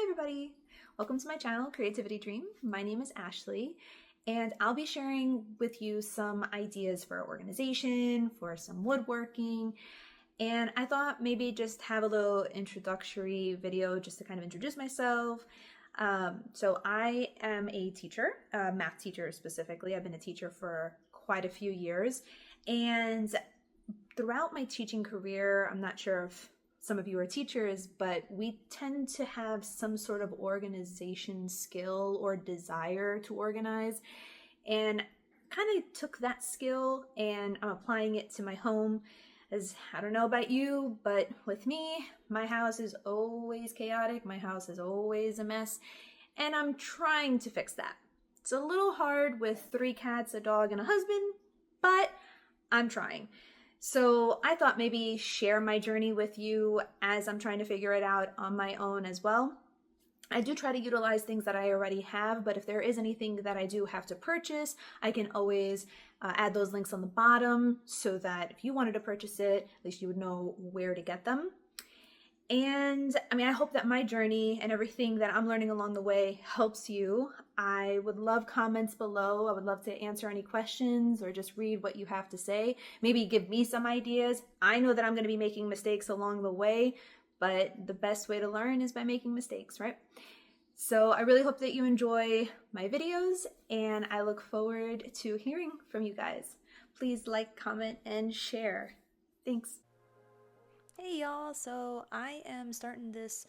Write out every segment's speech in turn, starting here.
everybody! Welcome to my channel, Creativity Dream. My name is Ashley, and I'll be sharing with you some ideas for organization, for some woodworking, and I thought maybe just have a little introductory video just to kind of introduce myself. So I am a teacher, a math teacher specifically. I've been a teacher for quite a few years, and throughout my teaching career, I'm not sure if some of you are teachers, but we tend to have some sort of organization skill or desire to organize, and kind of took that skill and I'm applying it to my home. As I don't know about you, but with me, my house is always chaotic, my house is always a mess, and I'm trying to fix that. It's a little hard with 3 cats, a dog, and a husband, but I'm trying. So I thought maybe share my journey with you as I'm trying to figure it out on my own as well. I do try to utilize things that I already have, but if there is anything that I do have to purchase, I can always add those links on the bottom so that if you wanted to purchase it, at least you would know where to get them. And I hope that my journey and everything that I'm learning along the way helps you. I would love comments below. I would love to answer any questions or just read what you have to say. Maybe give me some ideas. I know that I'm going to be making mistakes along the way, but the best way to learn is by making mistakes, right? So I really hope that you enjoy my videos, and I look forward to hearing from you guys. Please like, comment, and share. Thanks. Hey y'all, so I am starting this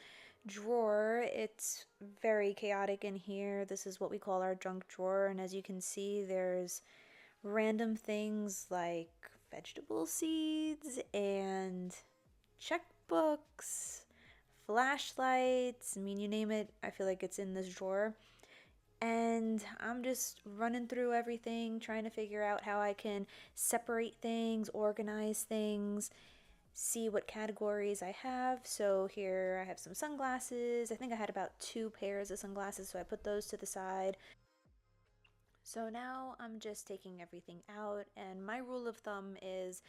drawer. It's very chaotic in here. This is what we call our junk drawer, and as you can see, there's random things like vegetable seeds and checkbooks, flashlights. You name it, I feel like it's in this drawer. And I'm just running through everything, trying to figure out how I can separate things, organize things, see what categories I have. So here I have some sunglasses. I think I had about 2 pairs of sunglasses, so I put those to the side. So now I'm just taking everything out, and my rule of thumb is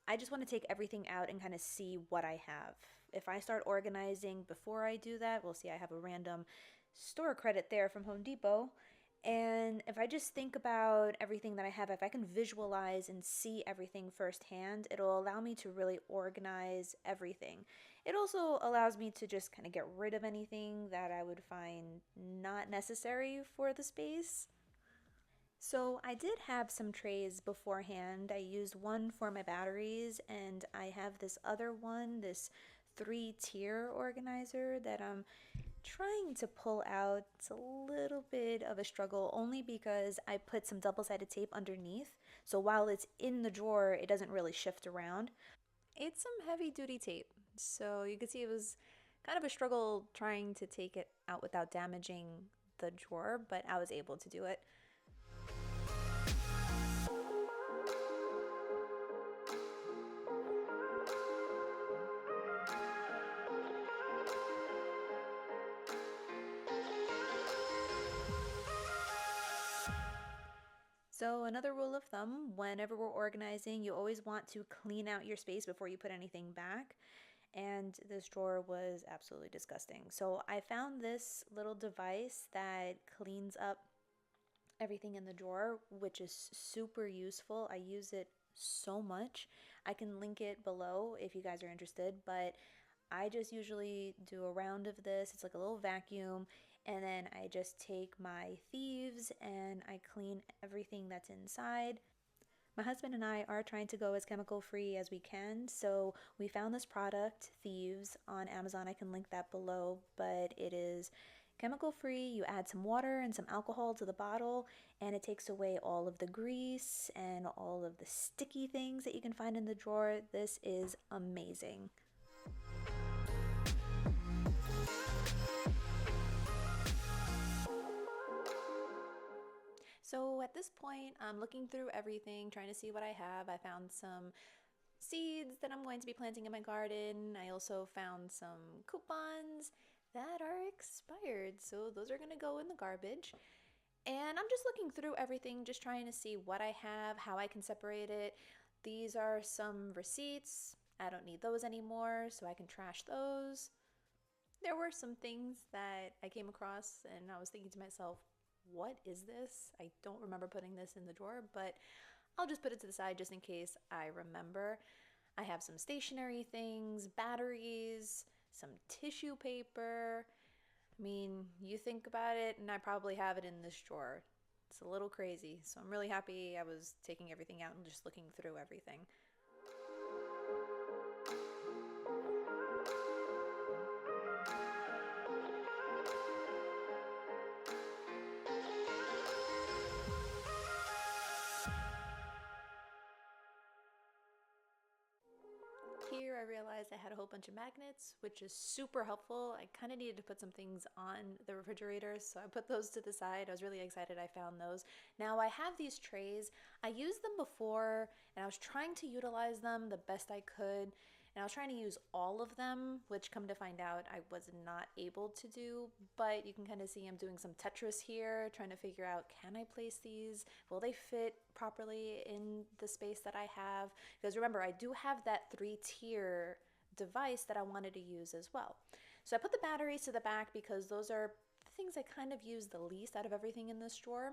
I just want to take everything out and kind of see what I have. If I start organizing before I do that, we'll see I have a random store credit there from Home Depot. And if I just think about everything that I have, if I can visualize and see everything firsthand, it'll allow me to really organize everything. It also allows me to just kind of get rid of anything that I would find not necessary for the space. So I did have some trays beforehand. I used one for my batteries, and I have this other one, this 3-tier organizer that I'm trying to pull out. It's a little bit of a struggle only because I put some double-sided tape underneath. So while it's in the drawer, it doesn't really shift around. It's some heavy-duty tape. So you can see it was kind of a struggle trying to take it out without damaging the drawer, but I was able to do it. So another rule of thumb, whenever we're organizing, you always want to clean out your space before you put anything back. And this drawer was absolutely disgusting. So I found this little device that cleans up everything in the drawer, which is super useful. I use it so much. I can link it below if you guys are interested, but I just usually do a round of this. It's like a little vacuum, and then I just take my thieves and I clean everything that's inside. My husband and I are trying to go as chemical free as we can, so we found this product, Thieves, on Amazon. I can link that below, but it is chemical free. You add some water and some alcohol to the bottle, and it takes away all of the grease and all of the sticky things that you can find in the drawer. This is amazing. So at this point, I'm looking through everything, trying to see what I have. I found some seeds that I'm going to be planting in my garden. I also found some coupons that are expired, so those are going to go in the garbage. And I'm just looking through everything, just trying to see what I have, how I can separate it. These are some receipts. I don't need those anymore, so I can trash those. There were some things that I came across and I was thinking to myself, what is this? I don't remember putting this in the drawer, but I'll just put it to the side just in case I remember. I have some stationery things, batteries, some tissue paper. I mean, you think about it, and I probably have it in this drawer. It's a little crazy, so I'm really happy I was taking everything out and just looking through everything. Here I realized I had a whole bunch of magnets, which is super helpful. I kind of needed to put some things on the refrigerator, so I put those to the side. I was really excited I found those. Now I have these trays. I used them before and I was trying to utilize them the best I could. And I was trying to use all of them, which come to find out I was not able to do. But you can kind of see I'm doing some Tetris here, trying to figure out, can I place these? Will they fit properly in the space that I have? Because remember, I do have that 3-tier device that I wanted to use as well. So I put the batteries to the back because those are the things I kind of use the least out of everything in this drawer.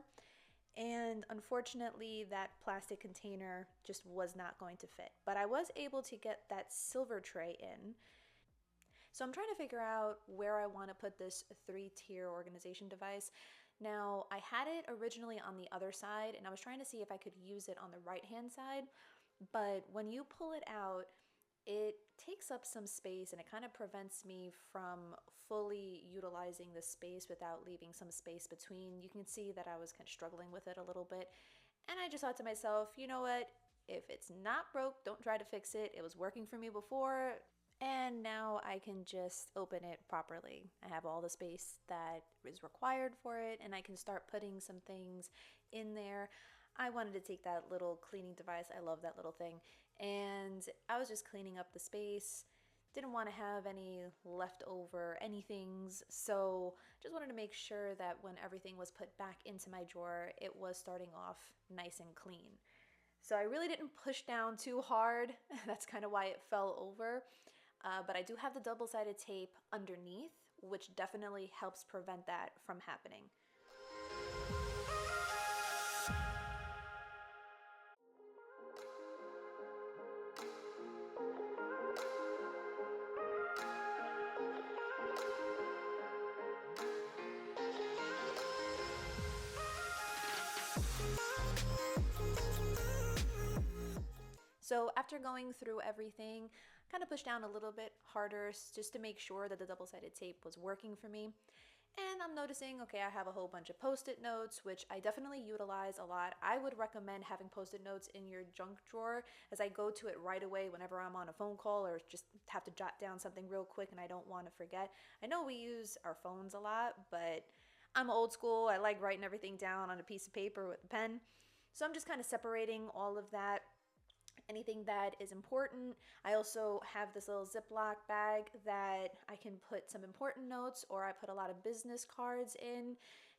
And unfortunately, that plastic container just was not going to fit. But I was able to get that silver tray in. So I'm trying to figure out where I want to put this 3-tier organization device. Now, I had it originally on the other side, and I was trying to see if I could use it on the right-hand side. But when you pull it out, it takes up some space and it kind of prevents me from fully utilizing the space without leaving some space between. You can see that I was kind of struggling with it a little bit. And I just thought to myself, you know what? If it's not broke, don't try to fix it. It was working for me before, and now I can just open it properly. I have all the space that is required for it, and I can start putting some things in there. I wanted to take that little cleaning device. I love that little thing. And I was just cleaning up the space. Didn't want to have any leftover anythings. So just wanted to make sure that when everything was put back into my drawer, it was starting off nice and clean. So I really didn't push down too hard. That's kind of why it fell over. But I do have the double-sided tape underneath, which definitely helps prevent that from happening. So after going through everything, kind of pushed down a little bit harder just to make sure that the double-sided tape was working for me. And I'm noticing, okay, I have a whole bunch of post-it notes, which I definitely utilize a lot. I would recommend having post-it notes in your junk drawer, as I go to it right away whenever I'm on a phone call or just have to jot down something real quick and I don't want to forget. I know we use our phones a lot, but I'm old school. I like writing everything down on a piece of paper with a pen. So I'm just kind of separating all of that, anything that is important. I also have this little Ziploc bag that I can put some important notes, or I put a lot of business cards in.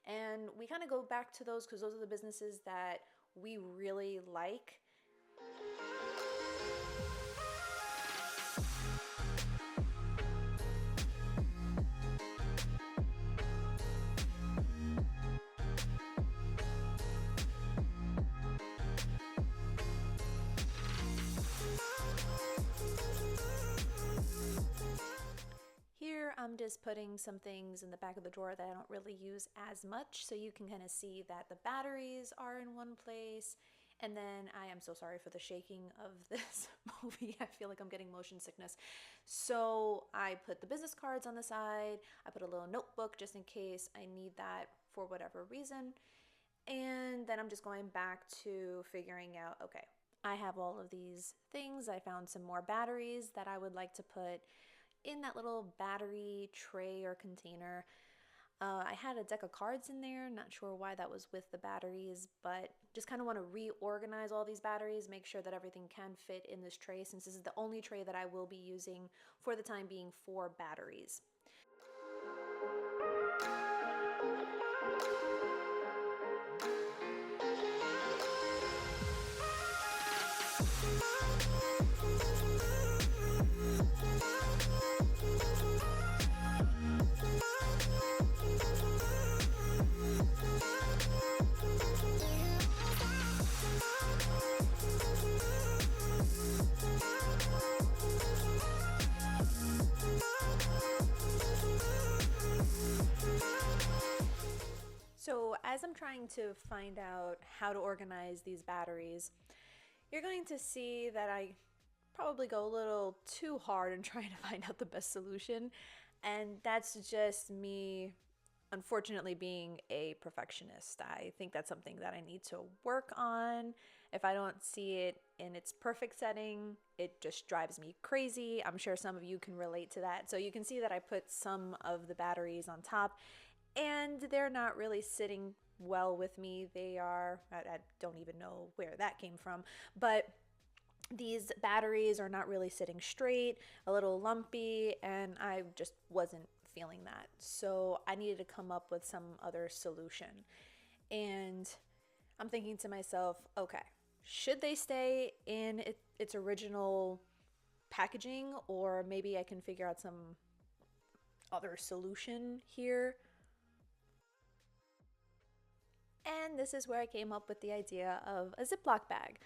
And we kind of go back to those because those are the businesses that we really like. Here I'm just putting some things in the back of the drawer that I don't really use as much, so you can kind of see that the batteries are in one place. And then I am so sorry for the shaking of this movie. I feel like I'm getting motion sickness. So I put the business cards on the side. I put a little notebook just in case I need that for whatever reason. And then I'm just going back to figuring out, okay, I have all of these things. I found some more batteries that I would like to put in that little battery tray or container. I had a deck of cards in there, not sure why that was with the batteries, but just kind of want to reorganize all these batteries, make sure that everything can fit in this tray, since this is the only tray that I will be using for the time being for batteries. as I'm trying to find out how to organize these batteries, you're going to see that I probably go a little too hard in trying to find out the best solution. And that's just me, unfortunately, being a perfectionist. I think that's something that I need to work on. If I don't see it in its perfect setting, it just drives me crazy. I'm sure some of you can relate to that. So you can see that I put some of the batteries on top, and they're not really sitting well with me. I don't even know where that came from, but these batteries are not really sitting straight, a little lumpy, and I just wasn't feeling that. So I needed to come up with some other solution. And I'm thinking to myself, okay, should they stay in its original packaging, or maybe I can figure out some other solution here? And this is where I came up with the idea of a Ziploc bag.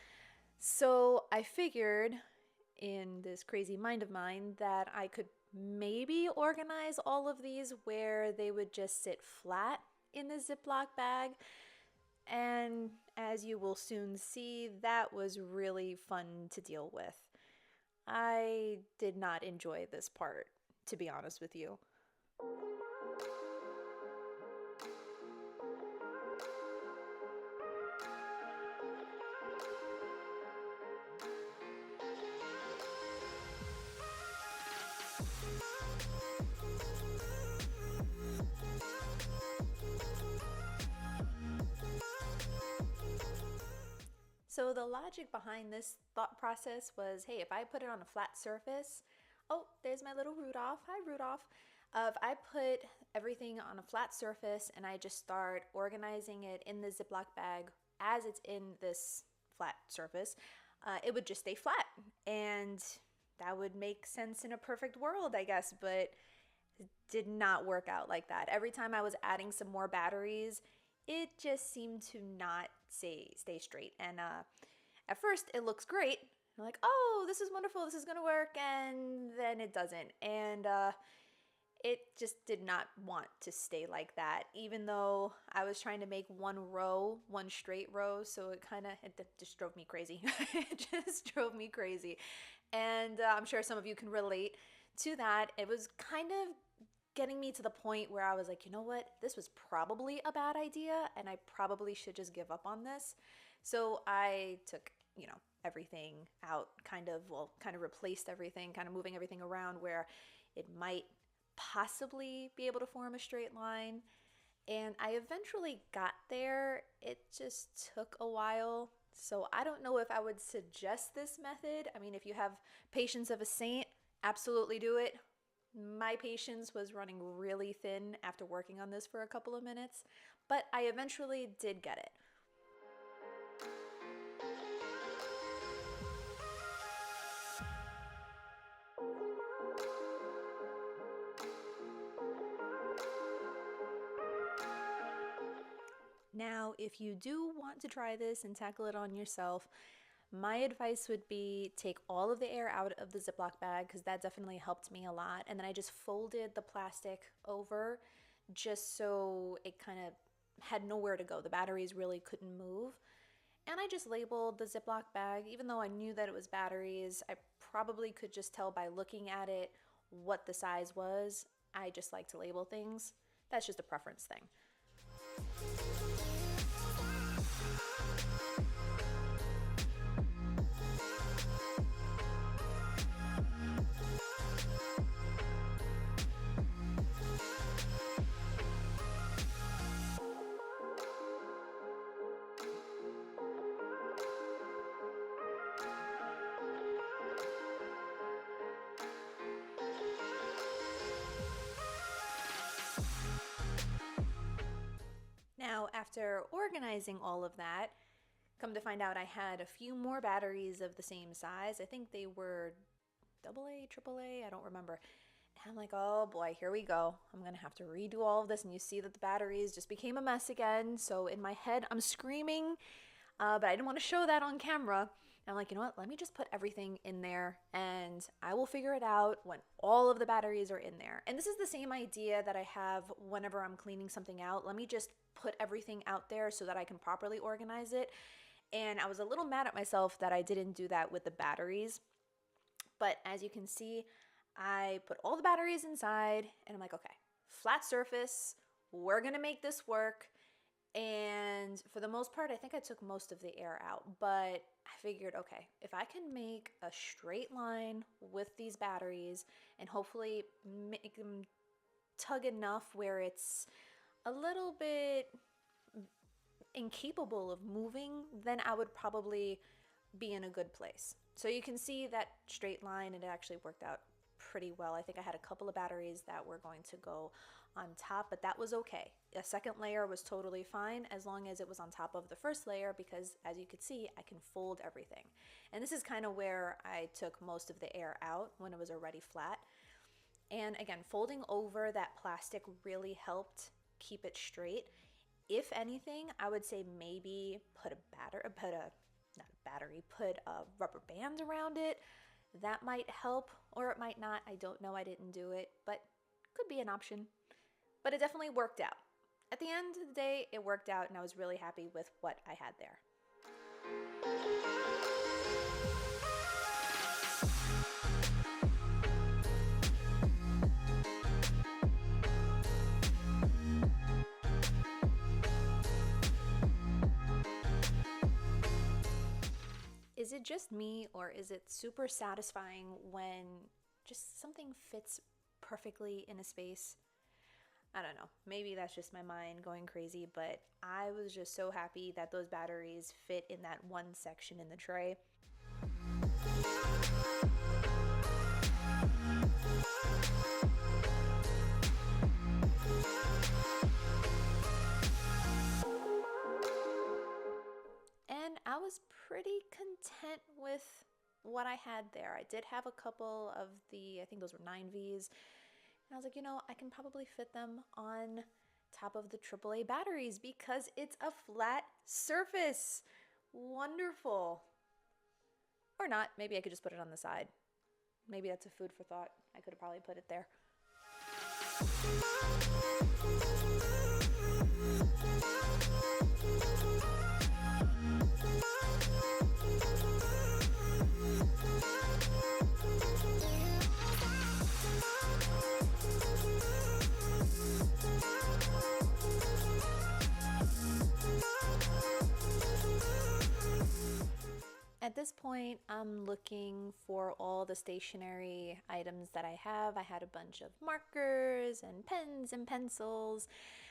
So I figured in this crazy mind of mine that I could maybe organize all of these where they would just sit flat in the Ziploc bag. And as you will soon see, that was really fun to deal with. I did not enjoy this part, to be honest with you. So the logic behind this thought process was, hey, if I put it on a flat surface, oh, there's my little Rudolph. Hi, Rudolph. If I put everything on a flat surface and I just start organizing it in the Ziploc bag as it's in this flat surface, it would just stay flat. And that would make sense in a perfect world, I guess, but it did not work out like that. Every time I was adding some more batteries, it just seemed to not stay straight. And at first, it looks great. I'm like, oh, this is wonderful. This is going to work. And then it doesn't. And it just did not want to stay like that, even though I was trying to make one straight row. So it just drove me crazy. It just drove me crazy. And I'm sure some of you can relate to that. It was kind of getting me to the point where I was like, you know what? This was probably a bad idea and I probably should just give up on this. So I took, everything out, kind of replaced everything, kind of moving everything around where it might possibly be able to form a straight line. And I eventually got there. It just took a while. So I don't know if I would suggest this method. I mean, if you have patience of a saint, absolutely do it. My patience was running really thin after working on this for a couple of minutes, but I eventually did get it. Now, if you do want to try this and tackle it on yourself, my advice would be take all of the air out of the Ziploc bag, because that definitely helped me a lot. And then I just folded the plastic over just so it kind of had nowhere to go. The batteries really couldn't move. And I just labeled the Ziploc bag. Even though I knew that it was batteries, I probably could just tell by looking at it what the size was. I just like to label things. That's just a preference thing. Now, after organizing all of that, come to find out I had a few more batteries of the same size. I think they were AA, AAA, I don't remember. And I'm like, oh boy, here we go. I'm going to have to redo all of this. And you see that the batteries just became a mess again. So in my head, I'm screaming, but I didn't want to show that on camera. And I'm like, you know what? Let me just put everything in there and I will figure it out when all of the batteries are in there. And this is the same idea that I have whenever I'm cleaning something out. Let me just put everything out there so that I can properly organize it. And I was a little mad at myself that I didn't do that with the batteries. But as you can see, I put all the batteries inside and I'm like, okay, flat surface, we're gonna make this work. And for the most part, I think I took most of the air out, but I figured, okay, if I can make a straight line with these batteries and hopefully make them tug enough where it's a little bit incapable of moving, then I would probably be in a good place. So you can see that straight line, and it actually worked out pretty well. I think I had a couple of batteries that were going to go on top, but that was okay. A second layer was totally fine as long as it was on top of the first layer, because as you can see, I can fold everything. And this is kind of where I took most of the air out, when it was already flat. And again, folding over that plastic really helped keep it straight. If anything, I would say maybe put a rubber band around it. That might help, or it might not. I don't know. I didn't do it, but could be an option. But it definitely worked out. At the end of the day, it worked out, and I was really happy with what I had there. Is it just me, or is it super satisfying when just something fits perfectly in a space? I don't know. Maybe that's just my mind going crazy, but I was just so happy that those batteries fit in that one section in the tray. And I was pretty content with what I had there. I did have a couple of I think those were 9Vs. And I was like, I can probably fit them on top of the AAA batteries because it's a flat surface. Wonderful. Or not. Maybe I could just put it on the side. Maybe that's a food for thought. I could have probably put it there. At this point, I'm looking for all the stationery items that I have. I had a bunch of markers and pens and pencils.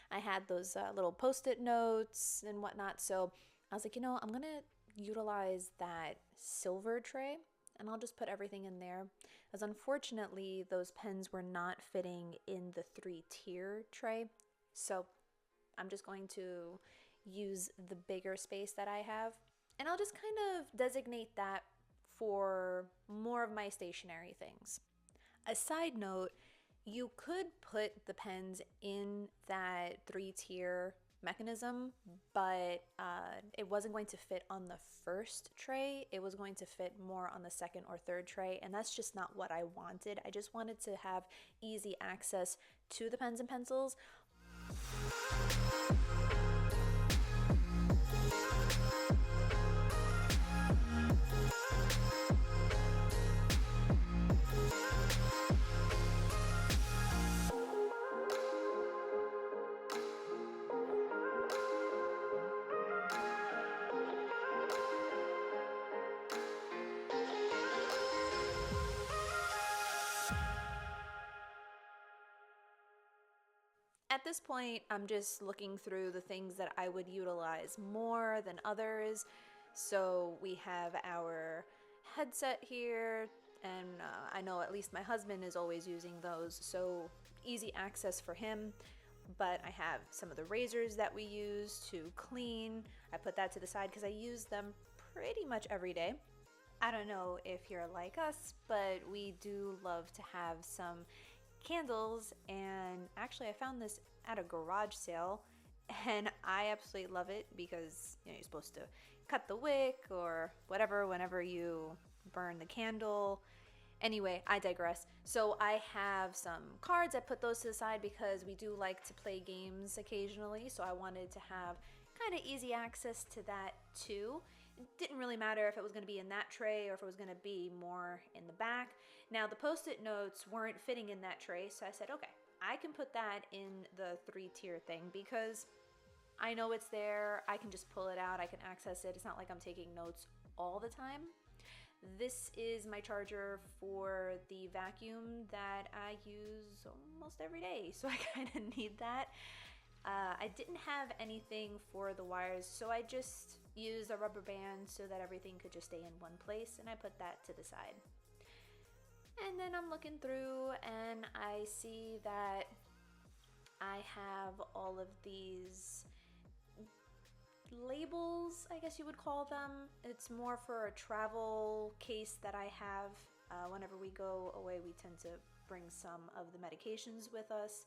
I had those little post-it notes and whatnot. So I was like, I'm going to utilize that silver tray and I'll just put everything in there. As unfortunately, those pens were not fitting in the 3-tier tray. So I'm just going to use the bigger space that I have. And I'll just kind of designate that for more of my stationery things. A side note, you could put the pens in that 3-tier mechanism, but it wasn't going to fit on the first tray. It was going to fit more on the second or third tray, and that's just not what I wanted. I just wanted to have easy access to the pens and pencils. At this point, I'm just looking through the things that I would utilize more than others. So we have our headset here, and I know at least my husband is always using those, so easy access for him. But I have some of the razors that we use to clean. I put that to the side because I use them pretty much every day. I don't know if you're like us, but we do love to have some candles, and actually I found this at a garage sale and I absolutely love it because you're supposed to cut the wick or whatever whenever you burn the candle. Anyway, I digress. So I have some cards. I put those to the side because we do like to play games occasionally. So I wanted to have kind of easy access to that too. It didn't really matter if it was going to be in that tray or if it was going to be more in the back. Now the post-it notes weren't fitting in that tray, so I said, okay, I can put that in the 3-tier thing because I know it's there. I can just pull it out. I can access it. It's not like I'm taking notes all the time. This is my charger for the vacuum that I use almost every day, so I kind of need that. I didn't have anything for the wires, so I just used a rubber band so that everything could just stay in one place, and I put that to the side. And then I'm looking through and I see that I have all of these labels, I guess you would call them. It's more for a travel case that I have. Whenever we go away, we tend to bring some of the medications with us.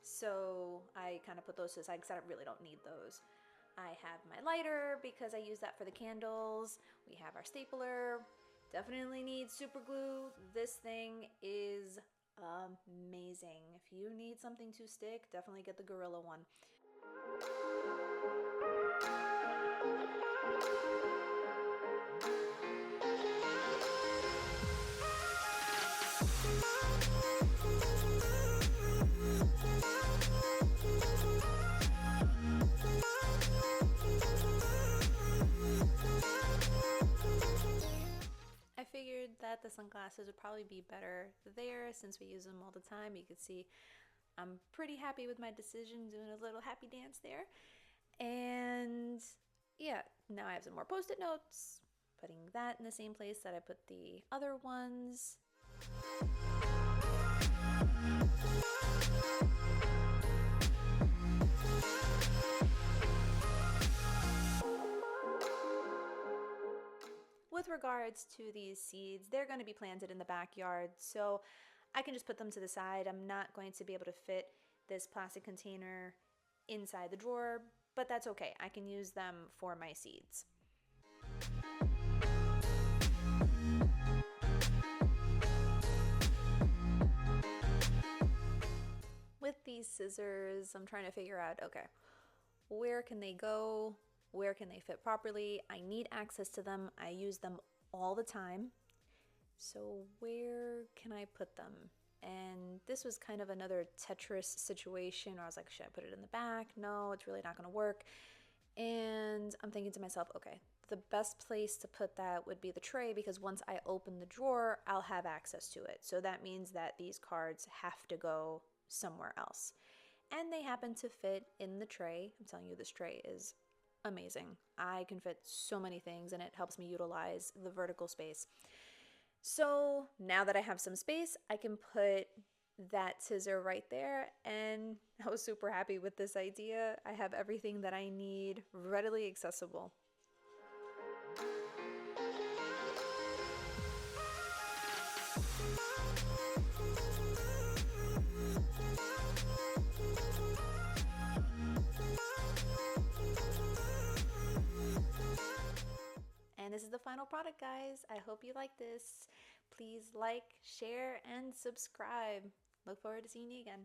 So I kind of put those to the side because I really don't need those. I have my lighter because I use that for the candles. We have our stapler. Definitely need super glue. This thing is amazing. If you need something to stick, definitely get the Gorilla one. I figured that the sunglasses would probably be better there since we use them all the time. You can see I'm pretty happy with my decision, doing a little happy dance there. And yeah, now I have some more post-it notes, putting that in the same place that I put the other ones. With regards to these seeds, they're going to be planted in the backyard, so I can just put them to the side. I'm not going to be able to fit this plastic container inside the drawer, but that's okay. I can use them for my seeds. With these scissors, I'm trying to figure out, okay, where can they go? Where can they fit properly? I need access to them. I use them all the time. So where can I put them? And this was kind of another Tetris situation where I was like, should I put it in the back? No, it's really not going to work. And I'm thinking to myself, okay, the best place to put that would be the tray because once I open the drawer, I'll have access to it. So that means that these cards have to go somewhere else. And they happen to fit in the tray. I'm telling you, this tray is amazing. I can fit so many things and it helps me utilize the vertical space. So now that I have some space, I can put that scissor right there, and I was super happy with this idea. I have everything that I need readily accessible. And this is the final product, guys. I hope you like this. Please like, share, and subscribe. Look forward to seeing you again.